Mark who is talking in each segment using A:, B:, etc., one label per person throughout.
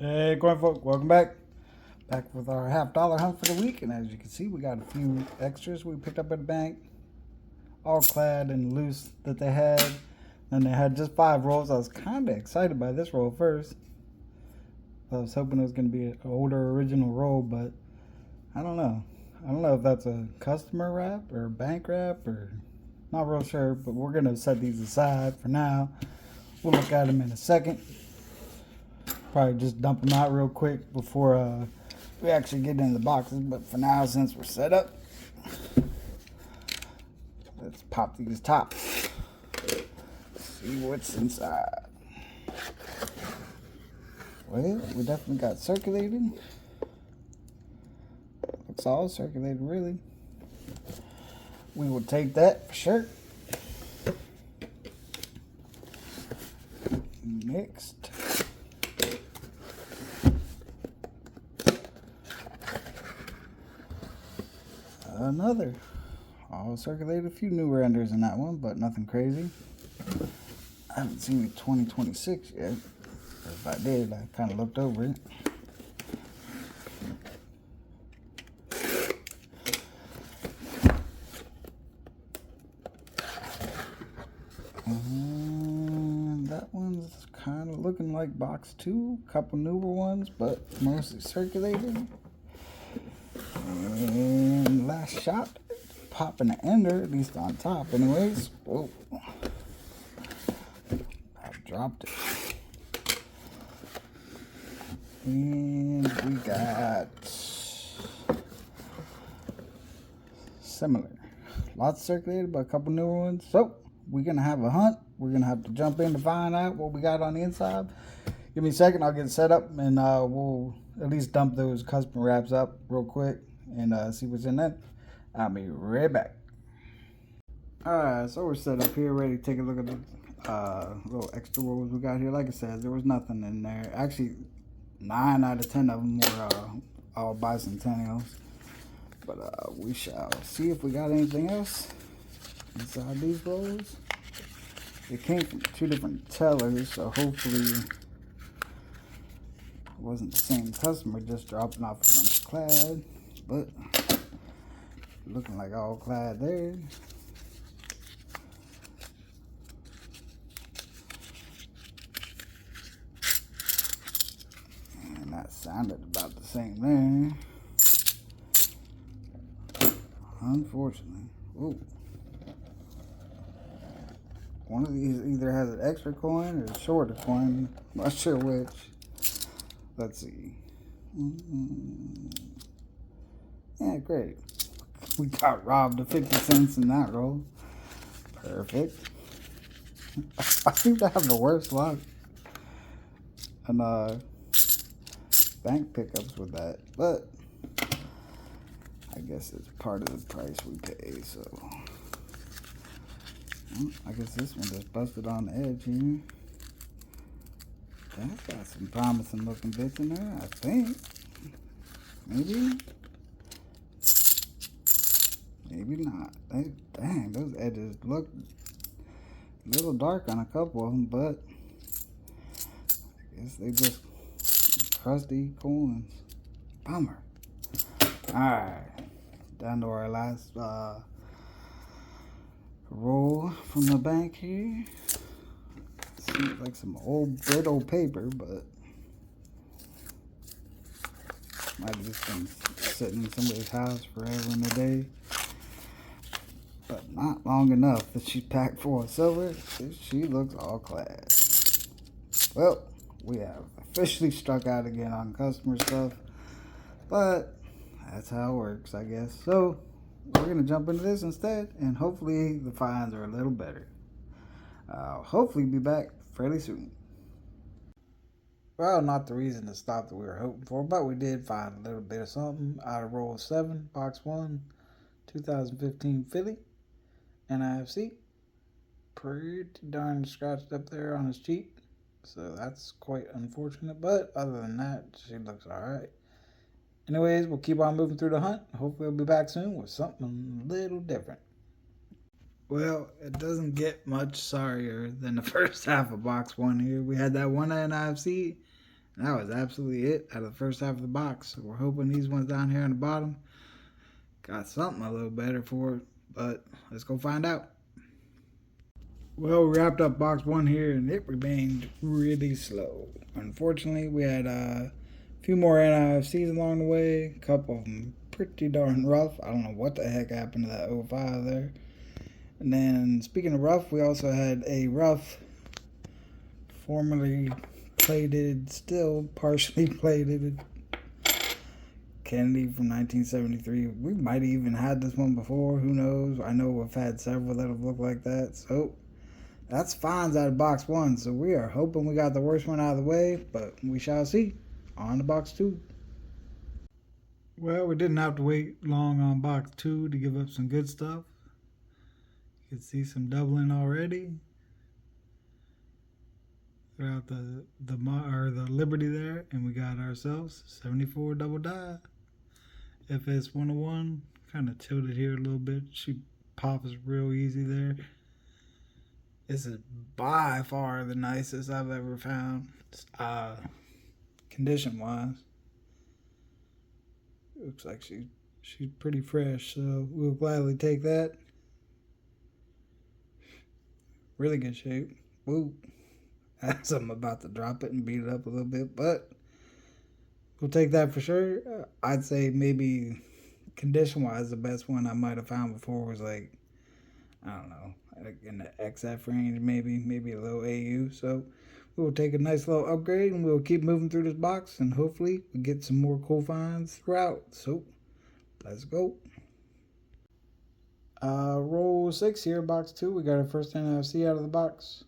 A: Hey, corn folk, welcome back. Back with our $50 hunt for the week, and as you can see, we got a few extras we picked up at the bank, all clad and loose that they had. And they had just 5 rolls. I was kind of excited by this roll first. I was hoping it was going to be an older original roll, but I don't know. I don't know if that's a customer wrap or a bank wrap or not real sure, but we're going to set these aside for now. We'll look at them in a second. Probably just dump them out real quick before we actually get into the boxes. But for now, since we're set up, let's pop these tops. See what's inside. Well, we definitely got circulated. Looks all circulated, really. We will take that for sure. Next. Another. All circulated. A few new renders in that one, but nothing crazy. I haven't seen it 2026 yet. If I did, I kind of looked over it. And that one's kind of looking like box 2. Couple newer ones, but mostly circulated. And last shot, popping an ender, at least on top anyways. Whoa. I dropped it. And we got similar. Lots circulated, but a couple newer ones. So we're gonna have a hunt. We're gonna have to jump in to find out what we got on the inside. Give me a second, I'll get it set up, and we'll at least dump those custom wraps up real quick and see what's in that. I'll be right back. Alright, so we're set up here, ready to take a look at the little extra rolls we got here. Like I said, there was nothing in there. Actually, 9 out of 10 of them were all bicentennials. But we shall see if we got anything else inside these rolls. It came from 2 different tellers, so hopefully it wasn't the same customer just dropping off a bunch of clad. But looking like all clad there. And that sounded about the same there. Unfortunately. Ooh. One of these either has an extra coin or a shorter coin. Not sure which. Let's see. Yeah, great. We got robbed of 50 cents in that roll. Perfect. I seem to have the worst luck and bank pickups with that, but I guess it's part of the price we pay, so I guess this one just busted on the edge here. That's got some promising looking bits in there, I think. Maybe not. Dang, those edges look a little dark on a couple of them, but I guess they just crusty coins. Bummer. Alright, down to our last roll from the bank here. Seems like some old brittle paper, but might have just been sitting in somebody's house forever and a day. But not long enough that she's packed full of silver. She looks all clad. Well, we have officially struck out again on customer stuff, but that's how it works, I guess. So we're gonna jump into this instead, and hopefully the finds are a little better. I'll hopefully be back fairly soon. Well, not the reason to stop that we were hoping for, but we did find a little bit of something out of roll 7, box 1, 2015 Philly, NIFC. Pretty darn scratched up there on his cheek, so that's quite unfortunate, but other than that, she looks alright. Anyways, we'll keep on moving through the hunt. Hopefully we'll be back soon with something a little different. Well, it doesn't get much sorrier than the first half of box 1 here. We had that one NIFC, And that was absolutely it out of the first half of the box. So we're hoping these ones down here on the bottom got something a little better for it. But let's go find out. Well, we wrapped up box 1 here, and it remained really slow. Unfortunately, we had a few more NIFCs along the way. A couple of them pretty darn rough. I don't know what the heck happened to that 05 there. And then, speaking of rough, we also had a rough, formerly plated, still partially plated Kennedy from 1973. We might have even had this one before. Who knows? I know we've had several that have looked like that. So that's fines out of box 1. So we are hoping we got the worst one out of the way, but we shall see. On to box 2. Well, we didn't have to wait long on box 2 to give up some good stuff. You can see some doubling already throughout the Liberty there, and we got ourselves 74 double die. FS 101, kind of tilted here a little bit. She pops real easy there. This is by far the nicest I've ever found, condition wise. Looks like she's pretty fresh, so we'll gladly take that. Really good shape. Woo. I'm about to drop it and beat it up a little bit, but we'll take that for sure. I'd say maybe condition-wise, the best one I might have found before was like, I don't know, in the XF range, maybe a little AU. So we'll take a nice little upgrade and we'll keep moving through this box and hopefully we get some more cool finds throughout. So let's go. Roll 6 here, box 2. We got our first NFC out of the box.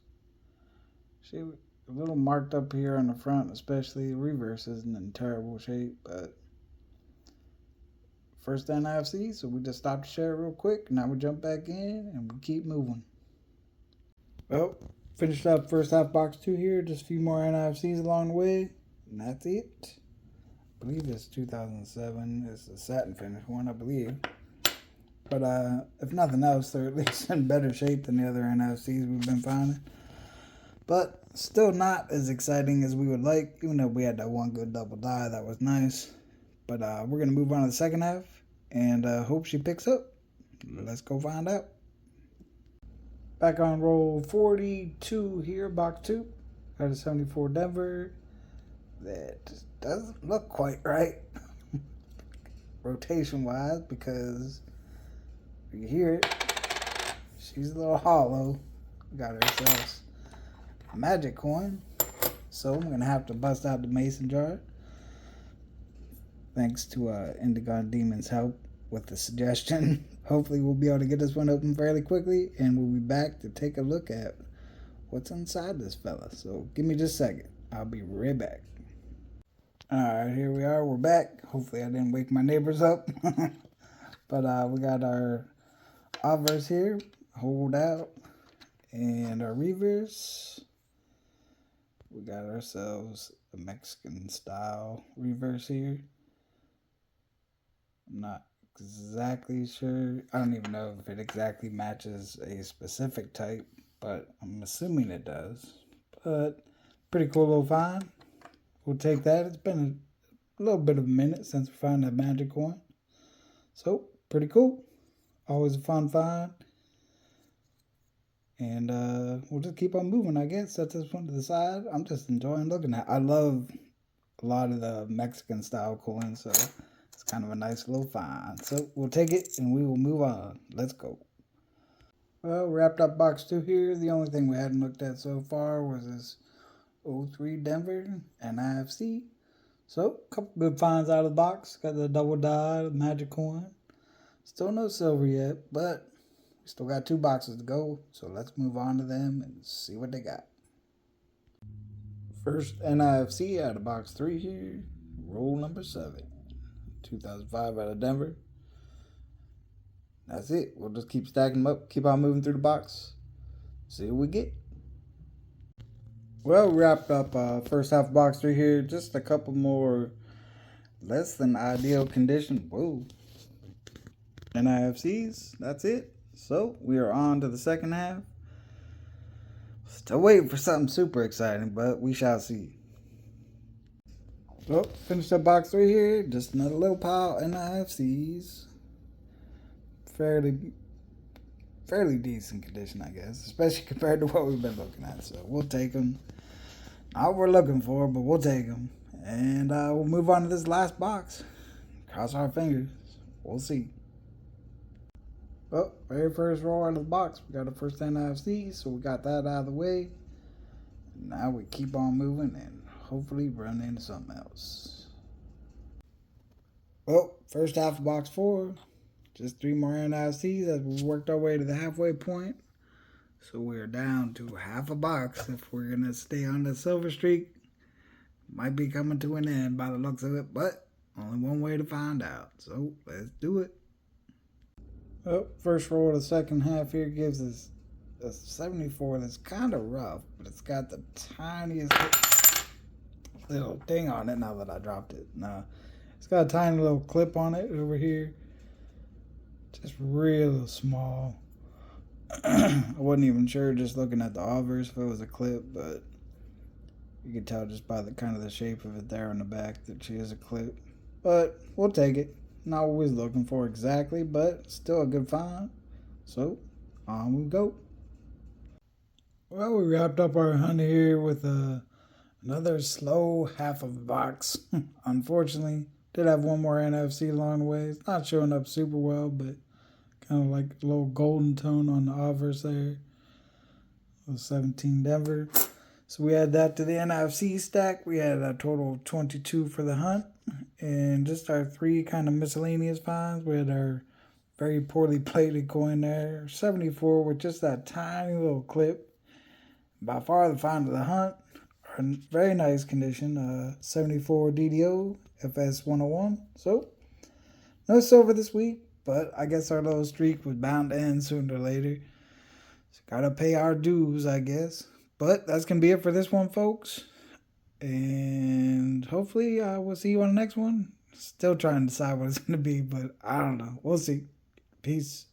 A: She a little marked up here on the front, especially the reverse isn't in terrible shape, but first NFC, so we just stopped to share real quick. Now we jump back in and we keep moving. Well, finished up first half box 2 here, just a few more NFCs along the way, and that's it. I believe it's 2007. It's a satin finish one, I believe. But if nothing else, they're at least in better shape than the other NFCs we've been finding. But still not as exciting as we would like, even though we had that one good double die. That was nice. But we're going to move on to the second half and hope she picks up. Let's go find out. Back on roll 42 here, box 2. Got a 74 Denver. That doesn't look quite right rotation-wise because you hear it. She's a little hollow. We got ourselves a magic coin. So I'm going to have to bust out the mason jar. Thanks to Indigo Demon's help with the suggestion. Hopefully we'll be able to get this one open fairly quickly, and we'll be back to take a look at what's inside this fella. So give me just a second. I'll be right back. Alright, here we are. We're back. Hopefully I didn't wake my neighbors up. But we got our obverse here, hold out, and our reverse. We got ourselves a Mexican style reverse here. I'm not exactly sure. I don't even know if it exactly matches a specific type, but I'm assuming it does. But pretty cool little find. We'll take that. It's been a little bit of a minute since we found that magic coin. So, pretty cool. Always a fun find. And we'll just keep on moving, I guess. Set this one to the side. I'm just enjoying looking at it. I love a lot of the Mexican style coins, so it's kind of a nice little find. So we'll take it and we will move on. Let's go. Well, wrapped up box 2 here. The only thing we hadn't looked at so far was this 03 Denver and IFC. So, a couple good finds out of the box. Got the double die, the magic coin. Still no silver yet, but we still got 2 boxes to go. So let's move on to them and see what they got. First NIFC out of box 3 here. Roll number 7. 2005 out of Denver. That's it. We'll just keep stacking them up. Keep on moving through the box. See what we get. Well, we wrapped up first half of box 3 here. Just a couple more less than ideal condition. Whoa. NIFCs. That's it. So we are on to the second half. Still waiting for something super exciting, but we shall see. Well, finished up box 3 here. Just another little pile in the IFCs. Fairly decent condition, I guess, especially compared to what we've been looking at. So we'll take them. Not what we're looking for, but we'll take them. And we'll move on to this last box. Cross our fingers. We'll see. Well, very first roll out of the box. We got the first NFC, so we got that out of the way. Now we keep on moving and hopefully run into something else. Well, first half of box 4. Just 3 more NFCs as we worked our way to the halfway point. So we're down to half a box if we're going to stay on the silver streak. Might be coming to an end by the looks of it, but only one way to find out. So let's do it. Well, first roll of the second half here gives us a 74 that's kind of rough, but it's got the tiniest little thing on it now that I dropped it. No, it's got a tiny little clip on it over here. Just real small. I wasn't even sure just looking at the obverse if it was a clip, but you can tell just by the kind of the shape of it there on the back that she is a clip. But we'll take it. Not what we was looking for exactly, but still a good find. So on we go. Well, we wrapped up our hunt here with another slow half of the box. Unfortunately, did have one more NFC along the way. It's not showing up super well, but kind of like a little golden tone on the obverse there. 17 Denver. So we add that to the NFC stack. We had a total of 22 for the hunt. And just our 3 kind of miscellaneous finds. We had our very poorly plated coin there. 74 with just that tiny little clip. By far the find of the hunt. In very nice condition. 74 DDO FS 101. So no silver this week, but I guess our little streak was bound to end sooner or later. So gotta pay our dues, I guess. But that's gonna be it for this one, folks. And hopefully we'll see you on the next one. Still trying to decide what it's gonna be, but I don't know. We'll see. Peace.